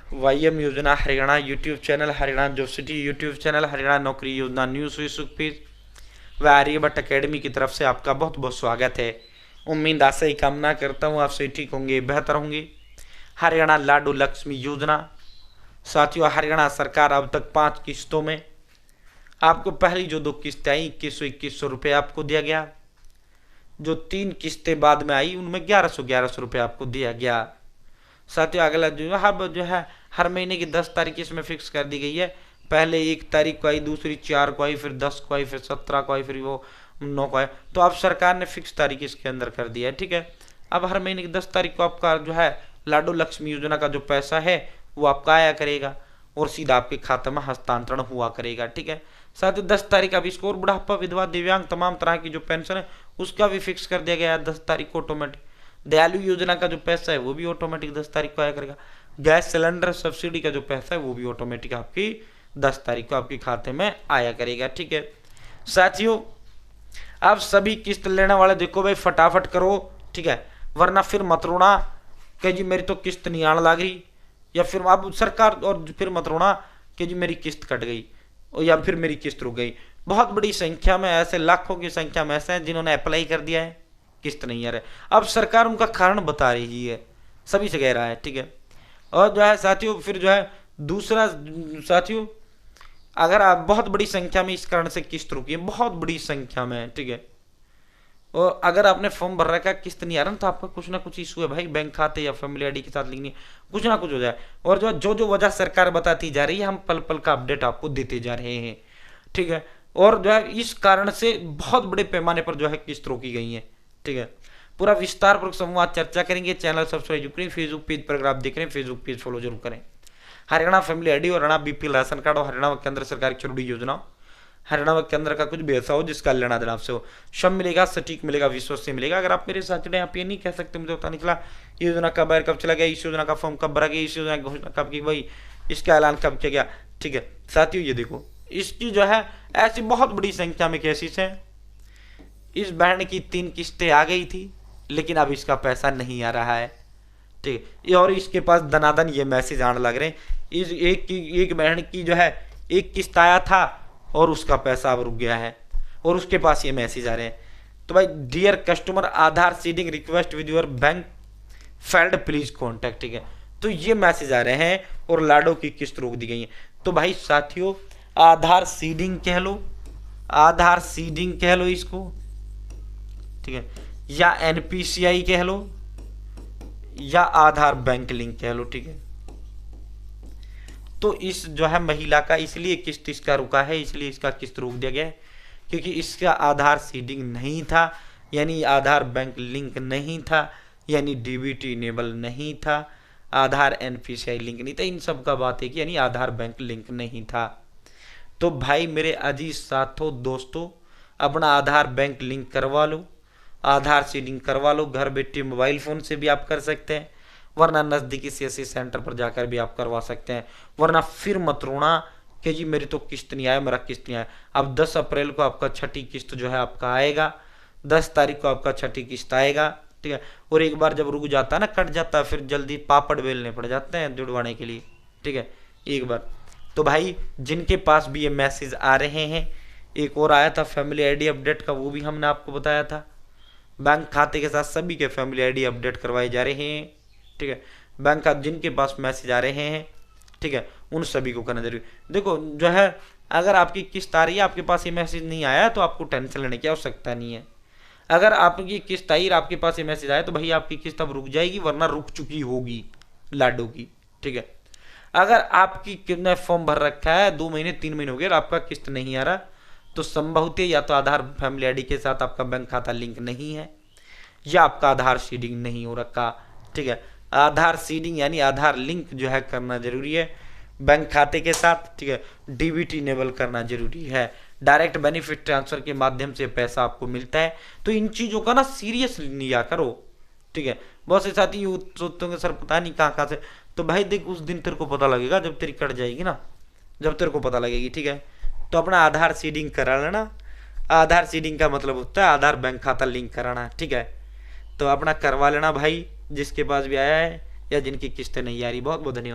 वाईएम योजना Haryana YouTube channel, Haryana job city YouTube channel, Haryana नौकरी योजना न्यूज़ फेसबुक पेज व आर्यभट्ट अकेडमी की तरफ से आपका बहुत बहुत स्वागत है। उम्मीद आशा ही कामना करता हूँ आप सही ठीक होंगे, बेहतर होंगे। हरियाणा लाडू लक्ष्मी योजना साथियों, हरियाणा सरकार अब तक 5 किस्तों में आपको पहली जो 2 किस्तें आई 2100 रुपये आपको दिया गया। जो 3 किस्तें बाद में आई उनमें 1100 रुपये आपको दिया गया। साथियों अगला जो है हर महीने की 10 तारीख इसमें फिक्स कर दी गई है। पहले 1 तारीख को आई, दूसरी 4 को आई, फिर 10 को आई, फिर 17 को आई, फिर वो 9 को आई। तो अब सरकार ने फिक्स तारीख इसके अंदर कर दिया है, ठीक है। अब हर महीने की 10 तारीख को आपका जो है लाडू लक्ष्मी योजना का जो पैसा है वो आपका आया करेगा और सीधा आपके खाते में हस्तांतरण हुआ करेगा, ठीक है। साथ ही 10 तारीख अब इसको और बुढ़ापा विधवा दिव्यांग तमाम तरह की जो पेंशन है उसका भी फिक्स कर दिया गया है 10 तारीख को ऑटोमेटिक। दयालु योजना का जो पैसा है वो भी ऑटोमेटिक 10 तारीख को आया करेगा। गैस सिलेंडर सब्सिडी का जो पैसा है वो भी ऑटोमेटिक आपकी 10 तारीख को आपके खाते में आया करेगा, ठीक है। साथियों आप सभी किस्त लेने वाले देखो भाई फटाफट करो, ठीक है, वरना फिर मत रोना कि जी मेरी तो किस्त नहीं आने लग रही, या फिर अब सरकार और फिर मत रोना कि जी मेरी किस्त कट गई या फिर मेरी किस्त रुक गई। बहुत बड़ी संख्या में ऐसे लाखों की संख्या में ऐसे हैं जिन्होंने अप्लाई कर दिया है, किस्त नहीं आ रहा। अब सरकार उनका कारण बता रही है, सभी से कह रहा है, ठीक है। और जो है साथियों फिर जो है दूसरा साथियों, अगर आप बहुत बड़ी संख्या में इस कारण से किस्त रुकी है, बहुत बड़ी संख्या में, ठीक है, और अगर आपने फॉर्म भर रखा है किस्त नहीं आ रहा तो आपका कुछ ना कुछ इशू है भाई, बैंक खाते या फैमिली आईडी के साथ लिखनी है, कुछ ना कुछ हो जाए। और जो वजह सरकार बताती जा रही है हम पल पल का अपडेट आपको देते जा रहे हैं, ठीक है। और जो है इस कारण से बहुत बड़े पैमाने पर जो है किस्त रोकी गई है, ठीक है। पूरा विस्तार पूर्वक संवाद चर्चा करेंगे। चैनल सब्सक्राइब करें, फेसबुक पेज पर अगर आप देख रहे हैं फेसबुक पेज फॉलो जरूर करें। हरियाणा फैमिली आईडी और हरियाणा बीपीएल राशन कार्ड और हरियाणा केंद्र सरकार की जरूरी योजना, हरियाणा व केंद्र का कुछ भी ऐसा हो जिसका लेना देना आपसे हो, सब मिलेगा, सटीक मिलेगा, विश्वसनीय मिलेगा। अगर आप मेरे साथ जुड़े आप ये नहीं कह सकते मुझे पता नहीं चला ये योजना कब आया, कब चला गया, इस योजना का फॉर्म कब भरा गया, इस योजना की घोषणा कब की गई, इसका ऐलान कब किया गया, ठीक है। साथियों ये देखो इसकी जो है ऐसी बहुत बड़ी संख्या में केसेस हैं। इस बहन की 3 किस्तें आ गई थी लेकिन अब इसका पैसा नहीं आ रहा है, ठीक है। और इसके पास दनादन ये मैसेज आने लग रहे हैं। इस एक बहन की जो है 1 किस्त आया था और उसका पैसा अब रुक गया है और उसके पास ये मैसेज आ रहे हैं। तो भाई dear customer Aadhaar seeding request with your bank failed please contact, ठीक है। तो ये मैसेज आ रहे हैं और लाडो की किस्त रोक दी गई है। तो भाई साथियों आधार सीडिंग कह लो, आधार सीडिंग कह लो इसको, ठीक है, या एनपीसीआई कह लो या आधार बैंक लिंक कह लो, ठीक है। तो इस जो है महिला का इसलिए किस्त इसका रुका है, इसलिए इसका किस्त रोक दिया गया है क्योंकि इसका आधार सीडिंग नहीं था, यानी आधार बैंक लिंक नहीं था, यानी डीबीटी इनेबल नहीं था, आधार एनपीसीआई लिंक नहीं था। इन सब का बात है कि यानी आधार बैंक लिंक नहीं था। तो भाई मेरे अजीज साथों दोस्तों अपना आधार बैंक लिंक करवा लो, आधार सीडिंग करवा लो। घर बैठे मोबाइल फ़ोन से भी आप कर सकते हैं, वरना नज़दीकी सीएससी सेंटर पर जाकर भी आप करवा सकते हैं। वरना फिर मत रोना कि जी मेरी तो किस्त नहीं आया, मेरा किस्त नहीं आया। अब 10 अप्रैल को आपका 6ठी किस्त जो है आपका आएगा, 10 तारीख को आपका 6ठी किस्त आएगा, ठीक है। और एक बार जब रुक जाता है ना, कट जाता है, फिर जल्दी पापड़ बेलने पड़ जाते हैं जुड़वाने के लिए, ठीक है, एक बार। तो भाई जिनके पास भी ये मैसेज आ रहे हैं, एक और आया था फैमिली आईडी अपडेट का, वो भी हमने आपको बताया था। बैंक खाते के साथ सभी के फैमिली आईडी अपडेट करवाए जा रहे हैं, ठीक है। बैंक का जिनके पास मैसेज आ रहे हैं, ठीक है, उन सभी को करना जरूरी। देखो जो है अगर आपकी किस्त आ रही है आपके पास ये मैसेज नहीं आया तो आपको टेंशन लेने की आवश्यकता नहीं है। अगर आपकी किस्त आई और आपके पास ये मैसेज आया तो भाई आपकी किस्त अब रुक जाएगी, वरना रुक चुकी होगी लाडो की, ठीक है। अगर आपकी कितने फॉर्म भर रखा है 2 महीने 3 महीने हो गए और आपका किस्त नहीं आ रहा तो संभवतः या तो आधार फैमिली आईडी के साथ आपका बैंक खाता लिंक नहीं है या आपका आधार सीडिंग नहीं हो रखा, ठीक है। आधार सीडिंग यानी आधार लिंक जो है करना जरूरी है बैंक खाते के साथ, ठीक है। डीबीटी इनेबल करना जरूरी है, डायरेक्ट बेनिफिट ट्रांसफर के माध्यम से पैसा आपको मिलता है। तो इन चीज़ों का ना सीरियस लिया करो, ठीक है। बहुत से साथी यूँ सोचते होंगे सर पता नहीं कहाँ कहाँ से, तो भाई देख उस दिन तेरे को पता लगेगा जब तेरी कट जाएगी ना, जब तेरे को पता लगेगी, ठीक है। तो अपना आधार सीडिंग करा लेना। आधार सीडिंग का मतलब होता है आधार बैंक खाता लिंक कराना, ठीक है। तो अपना करवा लेना भाई जिसके पास भी आया है या जिनकी किस्तें नहीं आ रही। बहुत बहुत धन्यवाद।